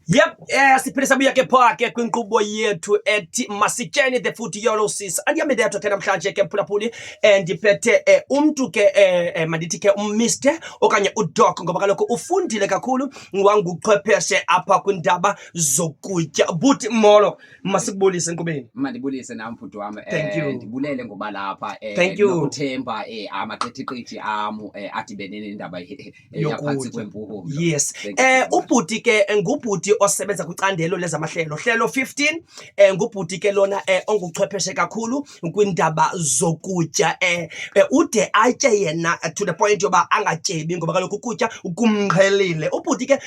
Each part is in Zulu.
Yep, siphinde sabuya ke phake kwinkqubo yethu ethi masityeni the Foodiolosis. Andiyamedetho ke namhlanje ke mphulaphuli ndiphethe umntu ke mandithi ke uMr okanye uDoc ngoba kaloku ufundile kakhulu wanguchwepheshe apha kwindaba zokutya. Buti molo, masikubulise enkqubeni. Mandibulise nam bhuti wam. Thank you. Ndibulele ngoba lapha Thank you. nokuthemba amaqithiqithi am adibene nendaba yaphantsi kwempuho. Yes. Ubhuti ke ngubhuti osebenza kwicandelo lezamahlelo hlelo 15. Ngubhuti ke lona onguchwepheshe kakhulu kwindaba zokutya. Ude atye yena to the point yoba angatyebi ngoba kaloku ukutya kumqhelile. Ubhuti ke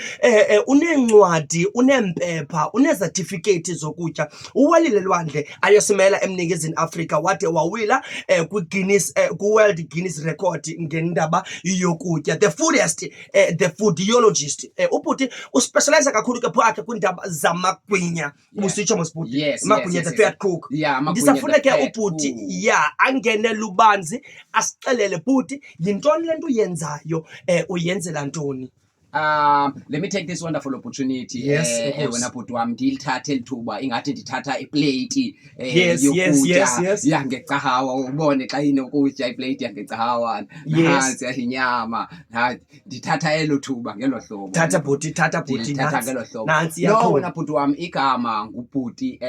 uneencwadi, uneempepha, uneezertifiketi zokutya. Uwalile lwandle ayosimela emnikezini Afrika wade wawila kwi-Guinness ku-World Guinness Record ngendaba yokutya. The foodist, the foodiologist. Ubhuti uspecialize kakhulu ke phakhe kwindaba zamagwinya. Usitsho mosibhuti. Yes, amagwinya, yes, the yes, fat cook. Yeah, amagwinya, Ndisafuna ke the fat ubhuti cook. angene lubanzi asixelele bhuti yintoni lento uyenzayo, uyenzela ntoni? Let me take this wonderful opportunity. Yes, of course. Wena bhuti wam ndilithathe lithuba ingathi ndithatha iplate Yes, yokutya yangecahawa. Ubone xa inokutya iplate yangecahawa nantsi inyama, ndithatha elo thuba ngelo hlobo. Thatha bhuti, Ndilithatha ngelo hlobo. nantsi No, yakho. wena bhuti wam igama ngubhuti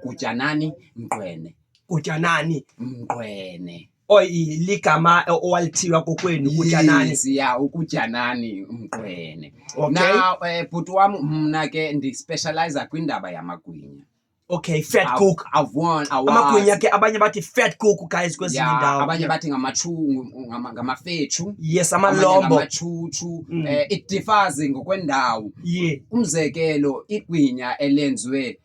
Gutyanani Mngqwene. Gutyanani Mngqwene. ligama owalithiywa kokwenu Gutyanani. Yes, yeah, uGutyanani Mngqwene. Okay. Now bhuti wam mna ke ndispecialize kwindaba yamagwinya. Okay, fat cook. I've won awards. Amagwinya ke abanye bathi fat cook guys kwezinye indawo. Abanye bathi ngamafetshu. Yes, amalombo. Ngamachuchu. It differs ngokwendawo. Yeah. Umzekelo igwinya elenzwe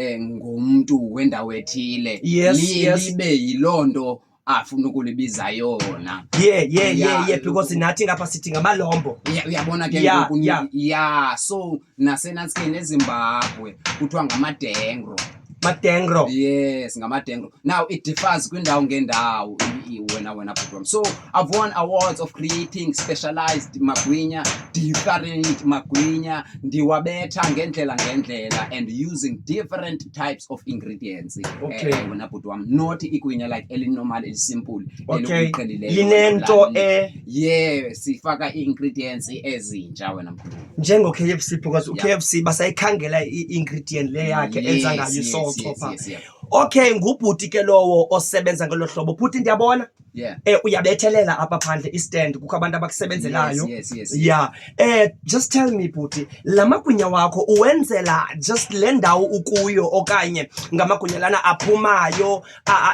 ngumntu wendawo ethile libe yilonto afuna ukulibiza yona. Yeah, because nathi ngapha sithi ngamalombo. Uyabona ke ngoku so nasenantsikeni eZimbabwe kuthiwa ngamadengro. Madengro. Yes, ngamadengro. Now it differs kwindawo ngendawo wena program. So I've won awards of creating specialized magwinya, different magwinya, ndiwabetha ngendlela and using different types of ingredients. Okay. Wena program, not igwinya like normal simple. Okay. Linento yeah, sifaka ingredients ezintsha wena program. Njengo KFC because KFC basayikhangela ingredient le yakhe enza ngayo salt. Yes. Okay, ngubhuti ke lowo osebenza ngelo hlobo. Bhuti ndiyabona. Yeah. Uyabethelela apha phandle istand kukho abantu abakusebenzelayo. Yes. Yeah. Just tell me bhuti, lamagwinya wakho uwenzela just le ndawo ukuyo okanye ngamagwinya lana aphumayo,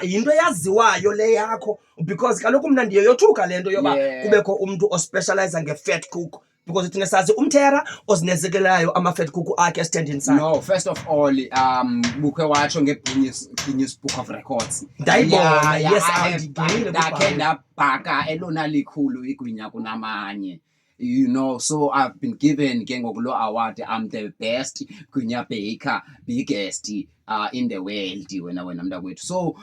yinto yaziwayo le yakho because kaloku mna ndiyeyothuka lento yoba kubekho umuntu ospecialize nge-fat cook. Because thina sazi umthera ozinezekelayo ama-fat cook akhe esitandini sakhe. No, first of all bukhe watsho nge-Guinness Book of Records. Ndayibona, yes, ndakhe ndabhaka elona likhulu igwinya kunamanye. You know, so I've been given ke ngoku lo award. I'm the best gwinya baker, biggest in the world wena mntakwethu. So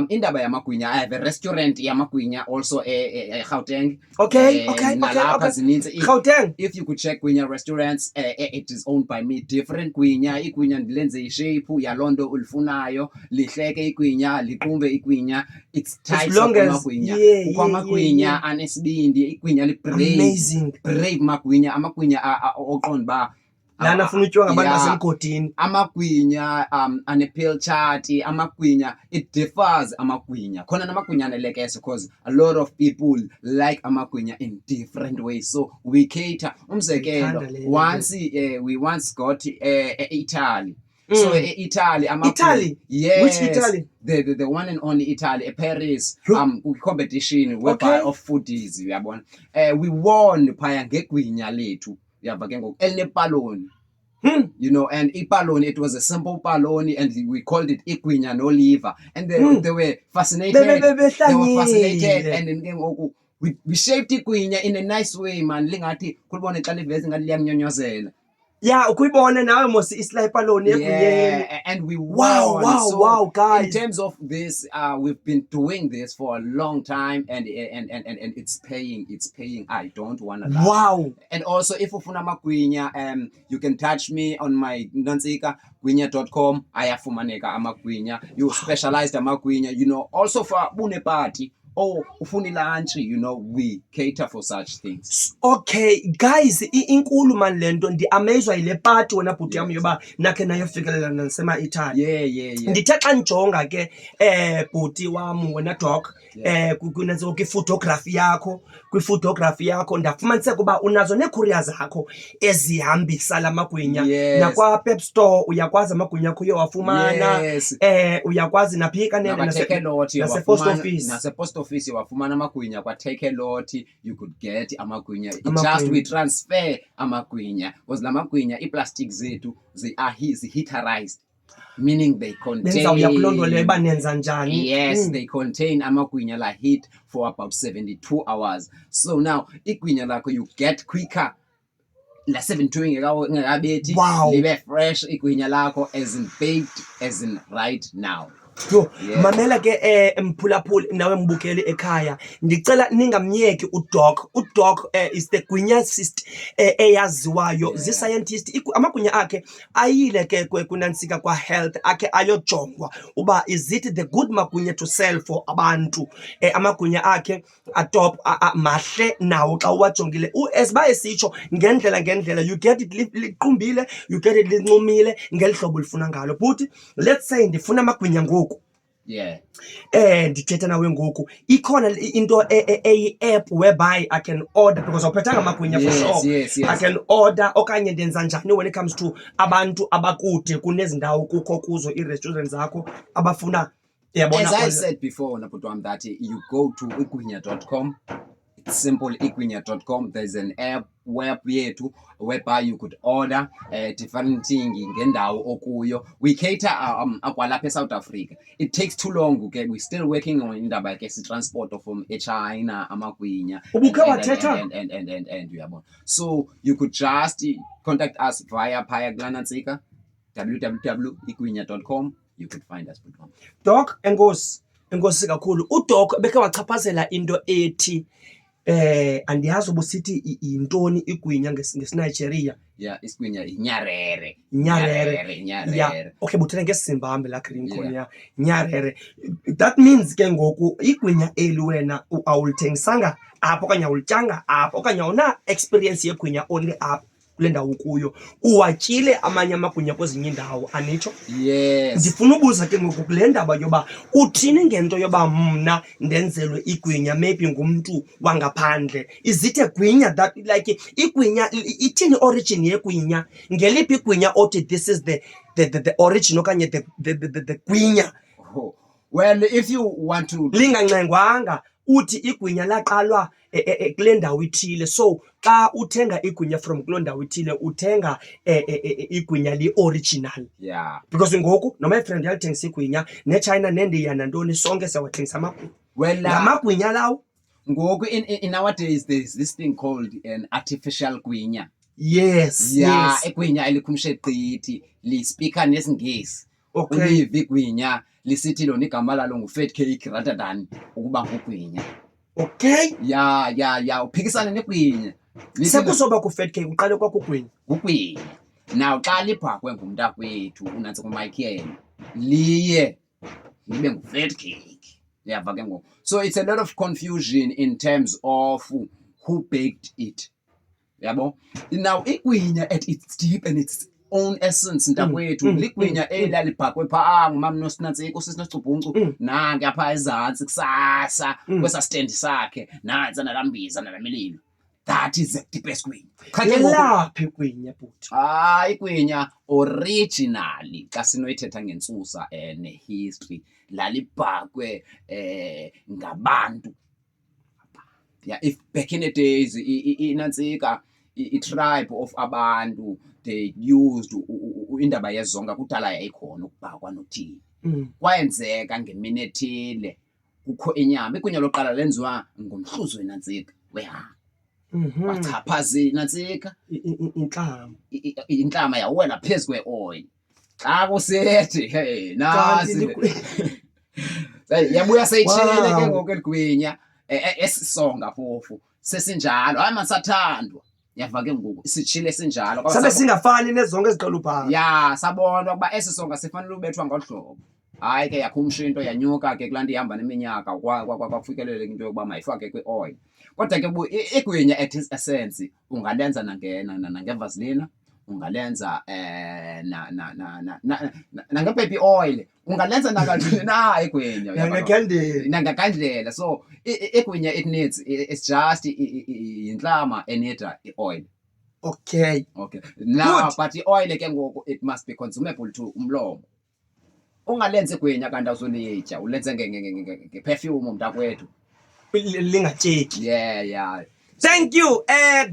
indaba yamagwinya, I have a restaurant yamagwinya also Gauteng. Okay. Gauteng. If you could check Gwinya restaurants, it is owned by me. Different igwinya ndilenze ishape yalonto ulifunayo, lihleke igwinya, liqumbe igwinya. It's types of amagwinya. Amagwinya anesibindi, igwinya librave. Amazing. Brave amagwinya oqonda ba lana funa utyiwa ngabantu basemgodini. Amagwinya ane-pill chart, amagwinya it differs amagwinya. Khona namagwinya anelekese because a lot of people like amagwinya in different ways. So we cater. Umzekelo, we once got Italy. So Italy, Italy? Yes. Which Italy? The one and only Italy, Paris, competition of foodies, uyabona. We won phaya ngegwinya lethu. Uyava ke ngoku elinepaloni. You know, and ipaloni, it was a simple paloni and we called it igwinya no liver. And they were fascinated. They were fascinated and then we shaped igwinya in a nice way, man. Lingathi kulibone xa liveze ngathi liyanyonyozela. Yeah, ukuyibona nawe mos iSlaipaloni egwinyeni. Yeah, and we Wow, won. wow, So wow, guys. in terms of this, we've been doing this for a long time, and it's paying. It's paying. I don't wanna lie. Wow. And also, if ufuna amagwinya, you can touch me on my Nantsika gwinya.com. Ayafumaneka amagwinya. You specialized amagwinya. You know, also for bune party. Oh, ufuni lunch, you know, we cater for such things. Okay, guys, inkulu man lento ndi-amazwa yile party wena bhuti yam Yes. yoba nakhe nayofikelela nasema-Italy. Yeah. Ndithe xa ndijonga ke bhuti wam wena doc kwi-photography yakho ndafumaniseka uba unazo nee-courier zakho ezihambisa la magwinya. Yes. Nakwa-Pep Store uyakwazi amagwinya akho uyowafumana. Yes. Uyakwazi naphika nase-post office. Nase-post office wafumana amagwinya kwa-Take a Lot, you could get amagwinya. Amagwinya. Just we transfer amagwinya because la magwinya iplastic zethu heaterized, meaning they contain. Benizawuyakulondole uba nenza njani. Yes, they contain amagwinya la heat for about 72 hours. So now igwinya lakho you get quicker. La 72 ngekabethi Wow. libe fresh igwinya lakho as in baked as in right now. Yo, Yeah. mamela ke mphulaphuli nawe mbukeli ekhaya, ndicela ningamnyeki uDoc. uDoc is the gwinyacist eyaziwayo, Yeah. zi-scientist. Amagwinya akhe ayile ke kunantsika kwa-health akhe ayojongwa uba is it the good magwinya to sell for abantu. Amagwinya akhe atop mahle nawo xa uwajongile esiba esitsho ngendlela you get it liqumbile, you get it lincumile ngeli hlobo ulifuna ngalo. But let's say ndifuna amagwinya ngoku. Yeah. Ndithetha nawe ngoku ikhona into eyi-app whereby I can order because awuphethanga amagwinya for sure. Yes. I can order okanye ndenza njani when it comes to abantu abakude kunezi ndawo kukho kuzo ii-restaurant zakho abafuna. As I said before, Naputwam, that you go to igwinya.com. It's simple, igwinya.com. There's an app whereby you could order different things ngendawo okuyo. We cater akwalapha South Africa. It takes too long, okay? We're still working on indaba yakhe transport from China amagwinya. Ubukhe wathetha? And uyabona. So you could just contact us via Phaya Glanantsika, www.igwinya.com. You could find us. Doc, enkosi kakhulu. uDoc bekhe wachaphazela into ethi andiyazi ubusithi yintoni igwinya ngesiNigeria. Yeah, isigwinya inyarere. Yeah. Okay, buthele ngesizimbabwe la green corn ya nyarere. That means ke ngoku igwinya eli wena awulithengisanga apho okanye awulityanga apho okanye awuna experience yegwinya only apho kule ndawo ukuyo, uwatyile amanye amagwinya kwezinye indawo, anitsho? Yes. Ndifuna ubuza ke ngoku kule ndaba yoba uthini ngento yoba mna ndenzelwe igwinya maybe ngumntu wangaphandle. Is it a gwinya that like igwinya ithini origin yegwinya? Ngeliphi igwinya othi this is the origin okanye the gwinya? Oh. Well, if you want to Lingancengwanga uthi igwinya laqalwa kule ndawo ithile, so xa uthenga igwinya from kuloo ndawo ithile uthenga igwinya li-original. Yeah. Because ngoku no my friend uyalithengisa igwinya neChina neNdiya nantoni sonke siyawathengisa amagwinya. Well, Ngamagwinya lawo. ngoku in nowadays there's this thing called an artificial gwinya. Yes. Yeah, igwinya elikhumshe gqithi lispeaker nesingesi. Okay. Ulive igwinya lisithi lona igama lalo ngu-fat cake rather than ukuba ngugwinya. Okay. Yeah, uphikisana negwinya. Sekuzoba ku-fat cake uqale kwakugwinya. Ugwinya. Now xa libhakwe ngumntakwethu unantsi kuMichael liye libe ngu-fat cake. Uyava ke ngoku. So it's a lot of confusion in terms of who baked it. Yabo? Now igwinya at its deep and its own essence ntakwethu ligwinya elalibhakwe phaa ngumama noSinantsika usisi noSicubhuncu nanke apha ezantsi kusasa kwesa stand sakhe nantsi nalambiza nalamililo. That is the deepest gwinya. Elaphi igwinya bhuti? Igwinya originally xa sinoyithetha ngentsusa nehistory lalibhakwe ngabantu. Yeah, if back in the days inantsika i-tribe of abantu they used indaba yezonga kudala yayikhona ukubhakwa nothini. Kwayenzeka ngemini ethile kukho inyama. Igwinya loqala lenziwa ngumhluzi wenantsika wehagu. wachaphazela ntsika inhlama inhlama yawela phezu kwe-oil xa kusethi hey nasi yabuya seyitshile ke ngoku eligwinya esisonga phofu sesinjalo hayi masathandwa yava ke ngoku sitshile sinjalo sabe singafani nezonke eziqala upha ya sabona ukuba esisonga sifanele ubethwa ngolhlobo hayi ke yakhumsha into yanyuka ke kulanto ihamba neminyaka kwakufikelele into yokuba mayifake kwi-oil kodwa ke igwinya at its essence ungalenza nangevaselina ungalenza nange-baby oil ungalenza nakantoni na igwinya nangakandlela so igwinya it needs it's just inhlama enida i-oil okay now but i-oil ke ngoku it must be consumable to umlomo ungalenza igwinya kanti awuzolitya ulenze ngeperfume mntakwethu lingatsheki yeah thank you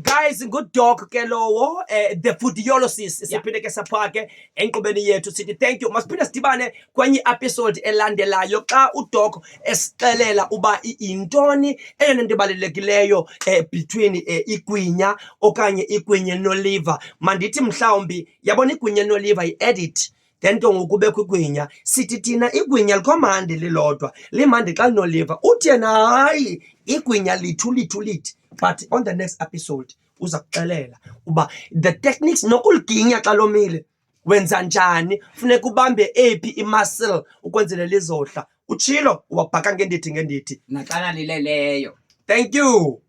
guys good talk ke lowo the foodiologist siphinde ke saphake enkqubeni yethu sithi thank you masiphinde sidibane kwenye episode elandelayo xa uDoc esixelela uba intoni eyona nto ibalulekileyo between igwinya okanye igwinya noliver mandithi mhlawumbi yabona igwinya noliver yi-edit then nto ngokubekho igwinya sithi thina igwinya likhomandi lilodwa limandi xa linoliver uthi yena hayi igwinya lithu lithi but on the next episode uza kuxelela uba the techniques nokuliginya xa lomile wenza njani funeka ubambe ephi imuscle ukwenzela lizohla utshilo wabhaka ngendithi naxana lileleyo thank you